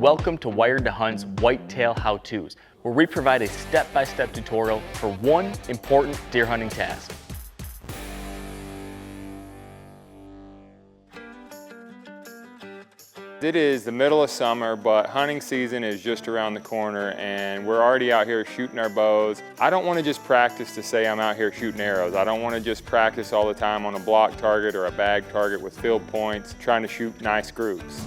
Welcome to Wired to Hunt's Whitetail How-Tos, where we provide a step-by-step tutorial for one important deer hunting task. It is the middle of summer, but hunting season is just around the corner and we're already out here shooting our bows. I don't want to just practice to say I'm out here shooting arrows. I don't want to just practice all the time on a block target or a bag target with field points, trying to shoot nice groups.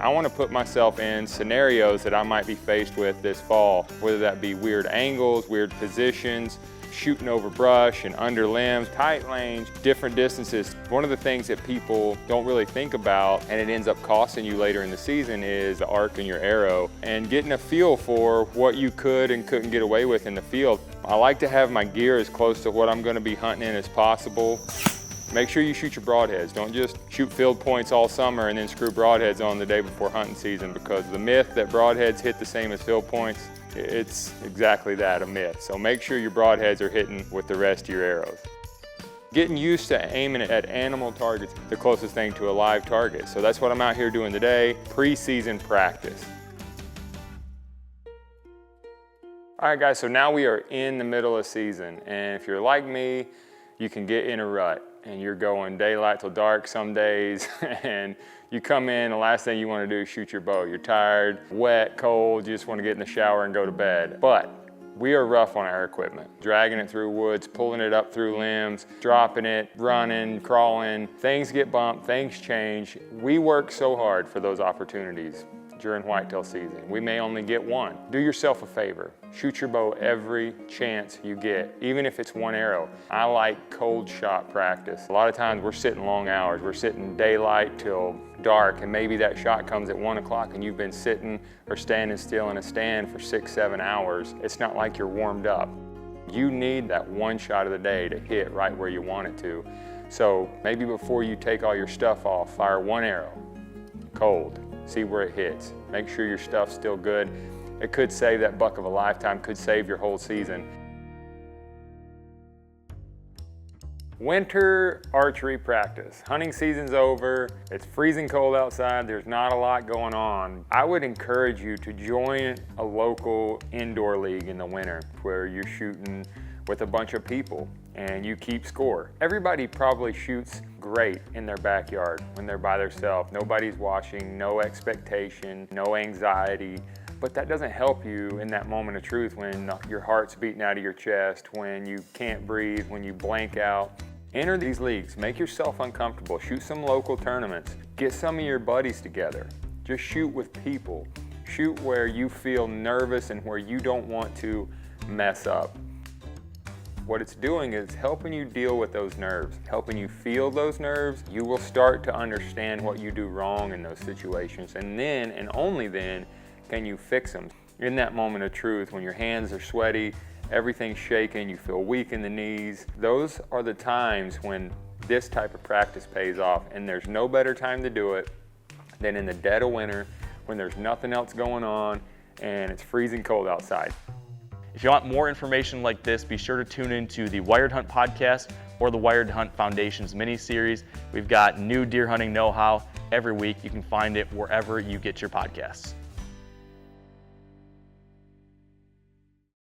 I want to put myself in scenarios that I might be faced with this fall, whether that be weird angles, weird positions, shooting over brush and under limbs, tight range, different distances. One of the things that people don't really think about, and it ends up costing you later in the season, is the arc in your arrow and getting a feel for what you could and couldn't get away with in the field. I like to have my gear as close to what I'm going to be hunting in as possible. Make sure you shoot your broadheads. Don't just shoot field points all summer and then screw broadheads on the day before hunting season, because the myth that broadheads hit the same as field points, it's exactly that, a myth. So make sure your broadheads are hitting with the rest of your arrows. Getting used to aiming at animal targets, the closest thing to a live target. So that's what I'm out here doing today, pre-season practice. All right guys, so now we are in the middle of season, and if you're like me, you can get in a rut and you're going daylight till dark some days and you come in, the last thing you want to do is shoot your bow. You're tired, wet, cold, you just want to get in the shower and go to bed. But we are rough on our equipment, dragging it through woods, pulling it up through limbs, dropping it, running, crawling. Things get bumped, things change. We work so hard for those opportunities during whitetail season. We may only get one. Do yourself a favor. Shoot your bow every chance you get, even if it's one arrow. I like cold shot practice. A lot of times we're sitting long hours. We're sitting daylight till dark, and maybe that shot comes at 1 o'clock and you've been sitting or standing still in a stand for 6-7 hours. It's not like you're warmed up. You need that one shot of the day to hit right where you want it to. So maybe before you take all your stuff off, fire one arrow, cold. See where it hits. Make sure your stuff's still good. It could save that buck of a lifetime, could save your whole season. Winter archery practice. Hunting season's over. It's freezing cold outside. There's not a lot going on. I would encourage you to join a local indoor league in the winter where you're shooting with a bunch of people and you keep score. Everybody probably shoots great in their backyard when they're by themselves. Nobody's watching, no expectation, no anxiety. But that doesn't help you in that moment of truth when your heart's beating out of your chest, when you can't breathe, when you blank out. Enter these leagues, make yourself uncomfortable, shoot some local tournaments, get some of your buddies together. Just shoot with people. Shoot where you feel nervous and where you don't want to mess up. What it's doing is helping you deal with those nerves, helping you feel those nerves. You will start to understand what you do wrong in those situations, and then, and only then, can you fix them. In that moment of truth, when your hands are sweaty, everything's shaking, you feel weak in the knees, those are the times when this type of practice pays off, and there's no better time to do it than in the dead of winter when there's nothing else going on and it's freezing cold outside. If you want more information like this, be sure to tune into the Wired Hunt podcast or the Wired Hunt Foundation's mini-series. We've got new deer hunting know-how every week. You can find it wherever you get your podcasts.